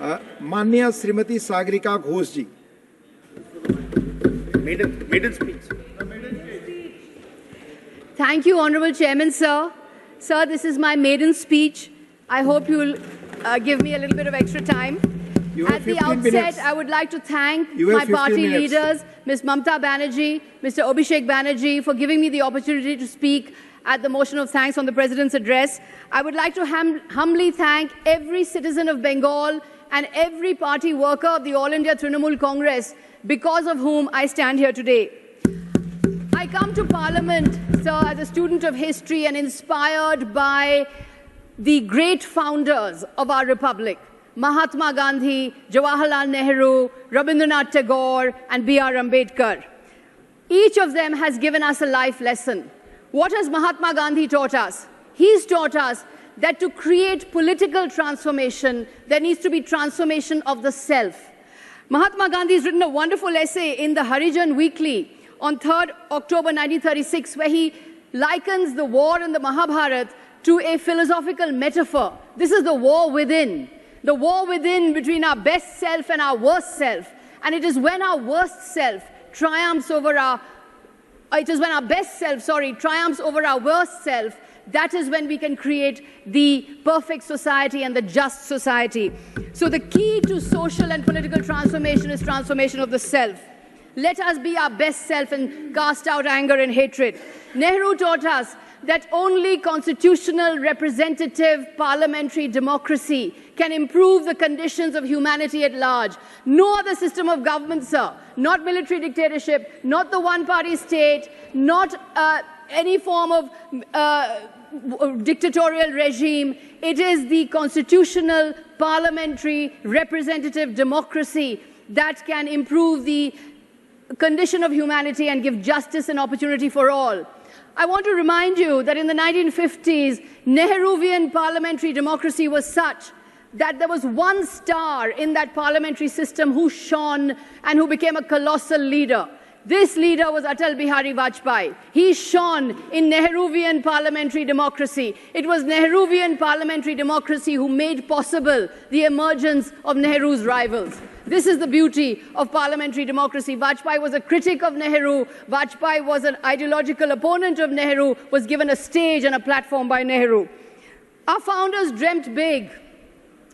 माननीय श्रीमती सागरिका घोष जी। Maiden speech. Thank you, Honorable Chairman, sir. Sir, this is my maiden speech. I hope you'll give me a little bit of extra time. At the outset, I would like to thank my party leaders, Ms. Mamta Banerjee, Mr. Abhishek Banerjee, for giving me the opportunity to speak at the motion of thanks on the President's address. I would like to humbly thank every citizen of Bengal and every party worker of the All India Trinamool Congress, because of whom I stand here today. I come to Parliament, sir, as a student of history and inspired by the great founders of our republic, Mahatma Gandhi, Jawaharlal Nehru, Rabindranath Tagore, and B.R. Ambedkar. Each of them has given us a life lesson. What has Mahatma Gandhi taught us? He's taught us that to create political transformation, there needs to be transformation of the self. Mahatma Gandhi has written a wonderful essay in the Harijan Weekly on 3rd October 1936, where he likens the war in the Mahabharata to a philosophical metaphor. This is the war within between our best self and our worst self. And it is when our worst self triumphs over our, triumphs over our worst self, that is when we can create the perfect society and the just society. So the key to social and political transformation is transformation of the self. Let us be our best self and cast out anger and hatred. Nehru taught us that only constitutional, representative, parliamentary democracy can improve the conditions of humanity at large. No other system of government, sir, not military dictatorship, not the one-party state, not any form of dictatorial regime. It is the constitutional, parliamentary, representative democracy that can improve the condition of humanity and give justice and opportunity for all. I want to remind you that in the 1950s, Nehruvian parliamentary democracy was such that there was one star in that parliamentary system who shone and who became a colossal leader. This leader was Atal Bihari Vajpayee. He shone in Nehruvian parliamentary democracy. It was Nehruvian parliamentary democracy who made possible the emergence of Nehru's rivals. This is the beauty of parliamentary democracy. Vajpayee was a critic of Nehru. Vajpayee was an ideological opponent of Nehru, was given a stage and a platform by Nehru. Our founders dreamt big.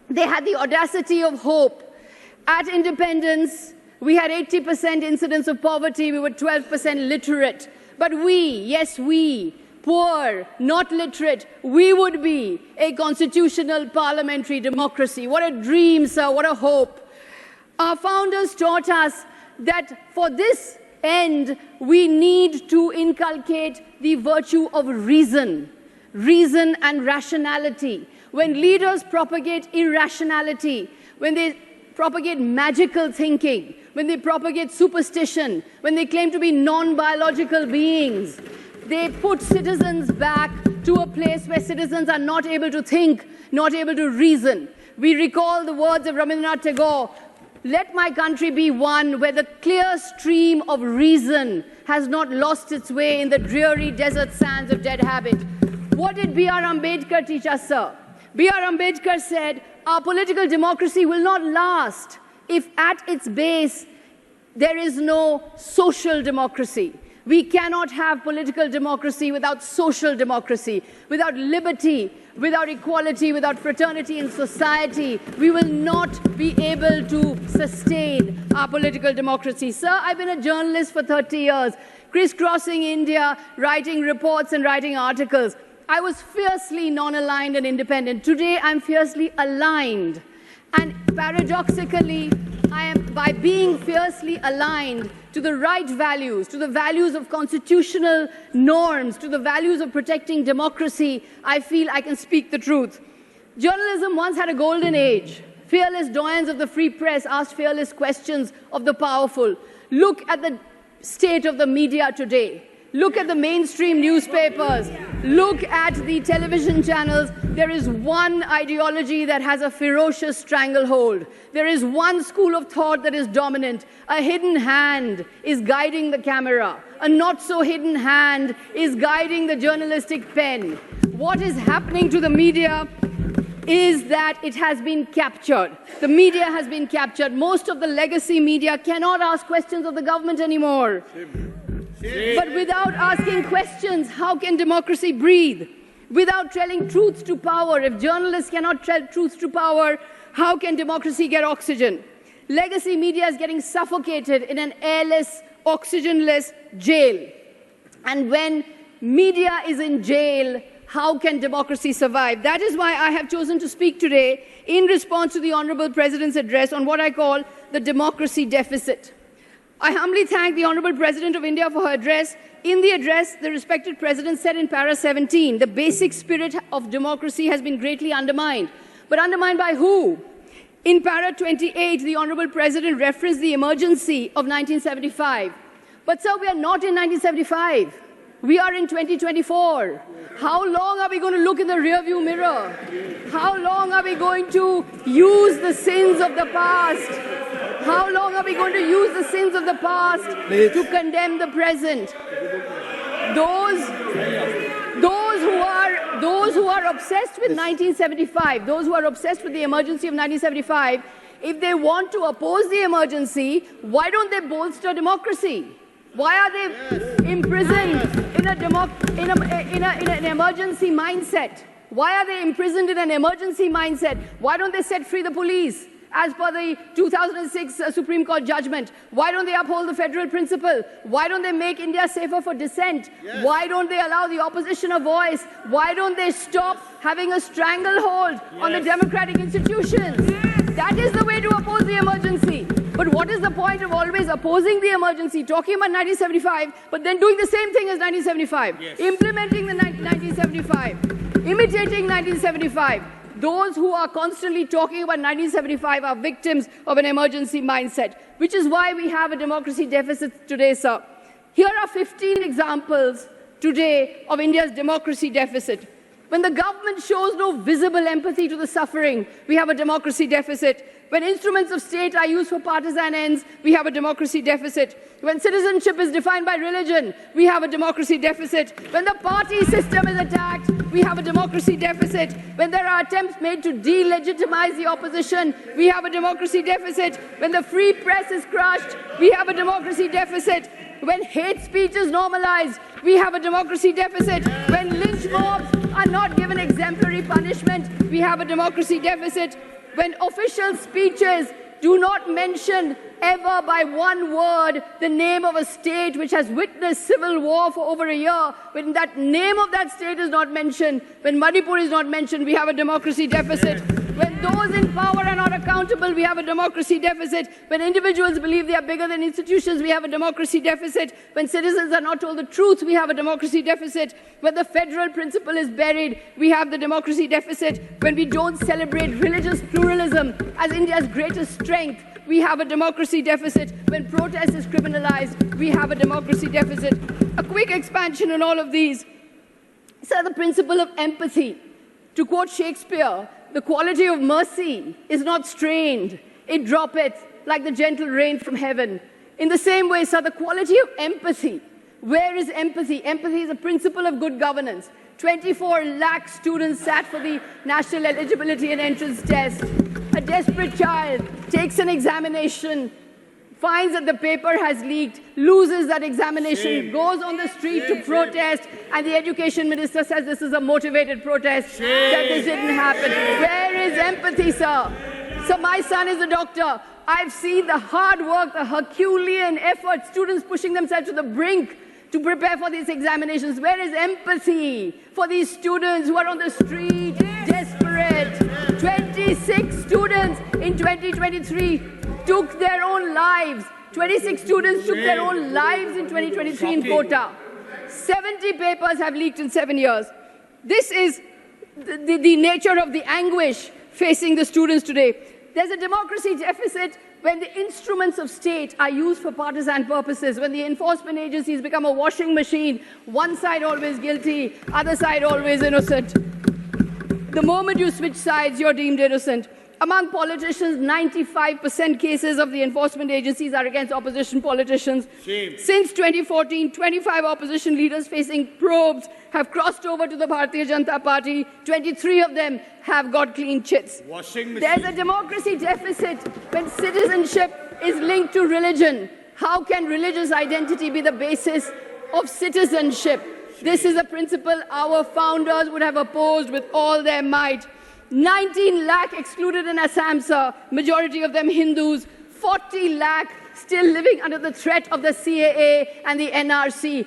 They had the audacity of hope. At independence, we had 80% incidence of poverty. We were 12% literate. But we, yes we, poor, not literate, we would be a constitutional parliamentary democracy. What a dream, sir, what a hope. Our founders taught us that for this end, we need to inculcate the virtue of reason and rationality. When leaders propagate irrationality, when they propagate magical thinking, when they propagate superstition, when they claim to be non-biological beings, they put citizens back to a place where citizens are not able to think, not able to reason. We recall the words of Rabindranath Tagore, "Let my country be one where the clear stream of reason has not lost its way in the dreary desert sands of dead habit." What did B.R. Ambedkar teach us, sir? B.R. Ambedkar said, our political democracy will not last if at its base there is no social democracy. We cannot have political democracy without social democracy, without liberty, without equality, without fraternity in society. We will not be able to sustain our political democracy. Sir, I've been a journalist for 30 years, crisscrossing India, writing reports and writing articles. I was fiercely non-aligned and independent. Today, I'm fiercely aligned. And paradoxically, by being fiercely aligned to the right values, to the values of constitutional norms, to the values of protecting democracy, I feel I can speak the truth. Journalism once had a golden age. Fearless doyens of the free press asked fearless questions of the powerful. Look at the state of the media today. Look at the mainstream newspapers. Look at the television channels. There is one ideology that has a ferocious stranglehold. There is one school of thought that is dominant. A hidden hand is guiding the camera. A not-so-hidden hand is guiding the journalistic pen. What is happening to the media is that it has been captured. The media has been captured. Most of the legacy media cannot ask questions of the government anymore. But without asking questions, how can democracy breathe? Without telling truths to power, if journalists cannot tell truths to power, how can democracy get oxygen? Legacy media is getting suffocated in an airless, oxygenless jail. And when media is in jail, how can democracy survive? That is why I have chosen to speak today in response to the Honourable President's address on what I call the democracy deficit. I humbly thank the Honourable President of India for her address. In the address, the respected President said in para 17, the basic spirit of democracy has been greatly undermined. But undermined by who? In para 28, the Honourable President referenced the emergency of 1975. But sir, we are not in 1975. We are in 2024. How long are we going to look in the rearview mirror? How long are we going to use the sins of the past? How long are we going to use the sins of the past to condemn the present? Those who are obsessed with 1975, those who are obsessed with the emergency of 1975, if they want to oppose the emergency, why don't they bolster democracy? Why are they imprisoned in an emergency mindset? Why are they imprisoned in an emergency mindset? Why don't they set free the police as per the 2006 Supreme Court judgment? Why don't they uphold the federal principle? Why don't they make India safer for dissent? Yes. Why don't they allow the opposition a voice? Why don't they stop having a stranglehold on the democratic institutions? That is the way to oppose the emergency. But what is the point of always opposing the emergency, talking about 1975, but then doing the same thing as 1975, implementing the 1975, imitating 1975? Those who are constantly talking about 1975 are victims of an emergency mindset, which is why we have a democracy deficit today, sir. Here are 15 examples today of India's democracy deficit. When the government shows no visible empathy to the suffering, we have a democracy deficit. When instruments of state are used for partisan ends, we have a democracy deficit. When citizenship is defined by religion, we have a democracy deficit. When the party system is attacked, we have a democracy deficit. When there are attempts made to delegitimize the opposition, we have a democracy deficit. When the free press is crushed, we have a democracy deficit. When hate speech is normalized, we have a democracy deficit. When lynch mobs are not given exemplary punishment, we have a democracy deficit. When official speeches do not mention ever by one word the name of a state which has witnessed civil war for over a year, when that name of that state is not mentioned, when Manipur is not mentioned, we have a democracy deficit. When those in power are not accountable, we have a democracy deficit. When individuals believe they are bigger than institutions, we have a democracy deficit. When citizens are not told the truth, we have a democracy deficit. When the federal principle is buried, we have the democracy deficit. When we don't celebrate religious pluralism as India's greatest strength, we have a democracy deficit. When protest is criminalized, we have a democracy deficit. A quick expansion on all of these. Sir, the principle of empathy. To quote Shakespeare, the quality of mercy is not strained. It droppeth like the gentle rain from heaven. In the same way, sir, the quality of empathy. Where is empathy? Empathy is a principle of good governance. 24 lakh students sat for the National Eligibility and Entrance Test. A desperate child takes an examination, finds that the paper has leaked, loses that examination, goes on the street to protest, and the education minister says this is a motivated protest, that this didn't happen. Where is empathy, sir? So my son is a doctor. I've seen the hard work, the Herculean effort, students pushing themselves to the brink to prepare for these examinations. Where is empathy for these students who are on the street, desperate? 26 students in 2023 took their own lives. 26 students took their own lives in 2023 in Kota. 70 papers have leaked in 7 years. This is the nature of the anguish facing the students today. There's a democracy deficit when the instruments of state are used for partisan purposes, when the enforcement agencies become a washing machine, one side always guilty, other side always innocent. The moment you switch sides, you're deemed innocent. Among politicians, 95% cases of the enforcement agencies are against opposition politicians. Shame. Since 2014, 25 opposition leaders facing probes have crossed over to the Bharatiya Janata Party. 23 of them have got clean chits. Washing machine. There's a democracy deficit when citizenship is linked to religion. How can religious identity be the basis of citizenship? This is a principle our founders would have opposed with all their might. 19 lakh excluded in Assam, sir, majority of them Hindus, 40 lakh still living under the threat of the CAA and the NRC.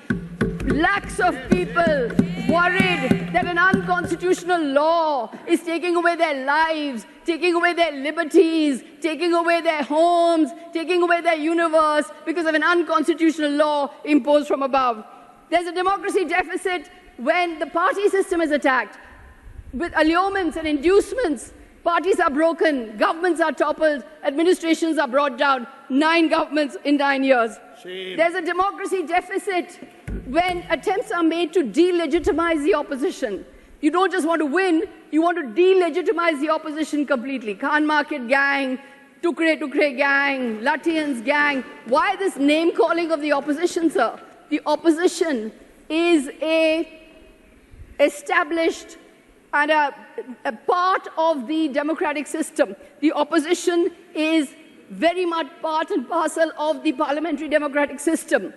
Lakhs of people worried that an unconstitutional law is taking away their lives, taking away their liberties, taking away their homes, taking away their universe because of an unconstitutional law imposed from above. There's a democracy deficit when the party system is attacked. With allurements and inducements, parties are broken, governments are toppled, administrations are brought down. 9 governments in 9 years. Shame. There's a democracy deficit when attempts are made to delegitimize the opposition. You don't just want to win, you want to delegitimize the opposition completely. Khan Market gang, Tukre gang, Lutyens gang. Why this name calling of the opposition, sir? The opposition is a established and a part of the democratic system. The opposition is very much part and parcel of the parliamentary democratic system.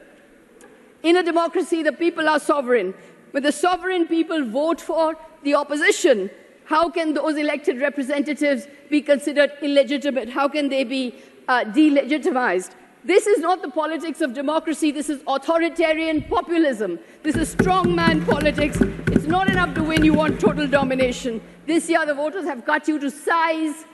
In a democracy, the people are sovereign. When the sovereign people vote for the opposition, how can those elected representatives be considered illegitimate? How can they be delegitimized? This is not the politics of democracy. This is authoritarian populism. This is strongman politics. It's not enough to win. You want total domination. This year, the voters have cut you to size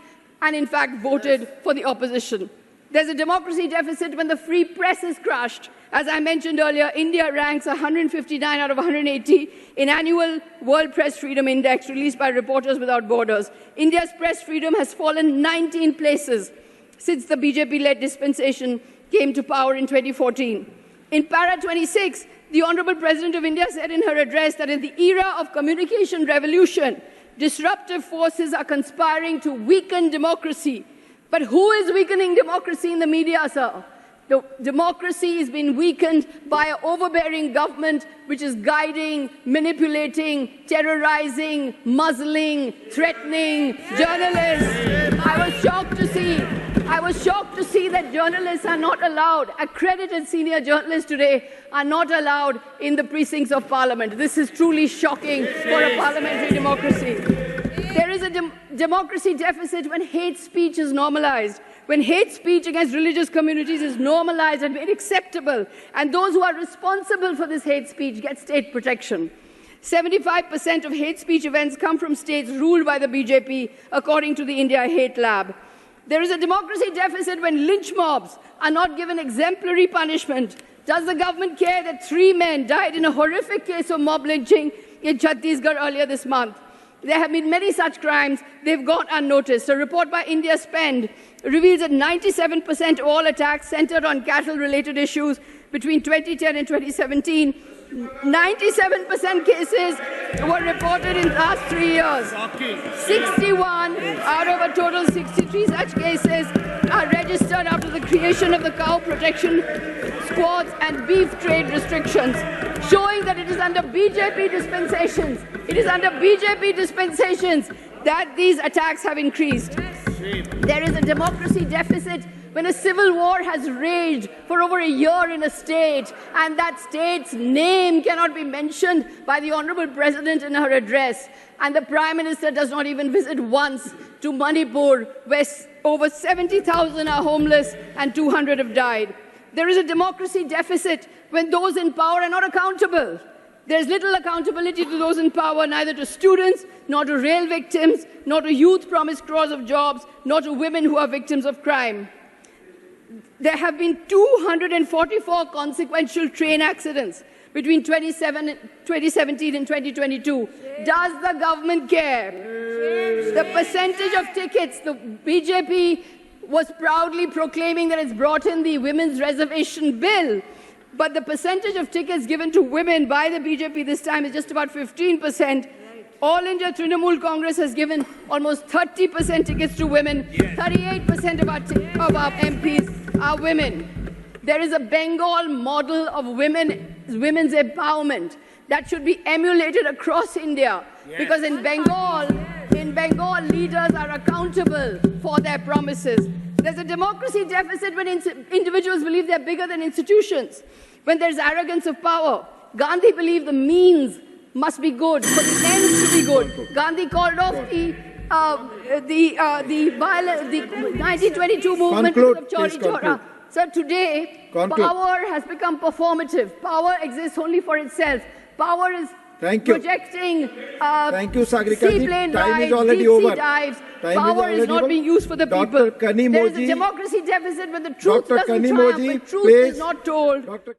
and, in fact, voted for the opposition. There's a democracy deficit when the free press is crushed. As I mentioned earlier, India ranks 159 out of 180 in annual World Press Freedom Index released by Reporters Without Borders. India's press freedom has fallen 19 places since the BJP-led dispensation came to power in 2014. In para 26, the Honorable President of India said in her address that in the era of communication revolution, disruptive forces are conspiring to weaken democracy. But who is weakening democracy in the media, sir? The democracy is being weakened by an overbearing government which is guiding, manipulating, terrorizing, muzzling, threatening journalists. I was shocked to see that journalists are not allowed, accredited senior journalists today are not allowed in the precincts of parliament. This is truly shocking for a parliamentary democracy. There is a democracy deficit when hate speech is normalized. When hate speech against religious communities is normalized and made acceptable, and those who are responsible for this hate speech get state protection. 75% of hate speech events come from states ruled by the BJP, according to the India Hate Lab. There is a democracy deficit when lynch mobs are not given exemplary punishment. Does the government care that 3 men died in a horrific case of mob lynching in Chhattisgarh earlier this month? There have been many such crimes. They've gone unnoticed. A report by India Spend reveals that 97% of all attacks centered on cattle-related issues between 2010 and 2017. 97% cases were reported in the last 3 years. 61 out of a total 63 such cases are registered after the creation of the cow protection squads and beef trade restrictions, showing that it is under BJP dispensations. It is under BJP dispensations that these attacks have increased. There is a democracy deficit when a civil war has raged for over a year in a state and that state's name cannot be mentioned by the Honorable President in her address, and the Prime Minister does not even visit once to Manipur, where over 70,000 are homeless and 200 have died. There is a democracy deficit when those in power are not accountable. There's little accountability to those in power, neither to students, nor to rail victims, nor to youth promised crores of jobs, nor to women who are victims of crime. There have been 244 consequential train accidents between 2017 and 2022. Does the government care? The percentage of tickets, the BJP was proudly proclaiming that it's brought in the women's reservation bill, but the percentage of tickets given to women by the BJP this time is just about 15%. All India Trinamool Congress has given almost 30% tickets to women. 38% of our MPs are women. There is a Bengal model of women's empowerment that should be emulated across India. Because in Bengal, leaders are accountable for their promises. There's a democracy deficit when individuals believe they're bigger than institutions. When there's arrogance of power, Gandhi believed the means must be good for the ends to be good. Gandhi called off the 1922 movement Conclude, of Chauri please conclude. Chaura. So today, Conclude. power has become performative. Power exists only for itself. Power is Thank you. projecting Thank you, Sagrika ji. seaplane Time rides, is already deep-sea over. dives. Time is Power is already not over. being used for the Dr. people. Kanimoji, There is a democracy deficit when the truth Dr. doesn't Kanimoji, triumph, when truth please. is not told. Dr.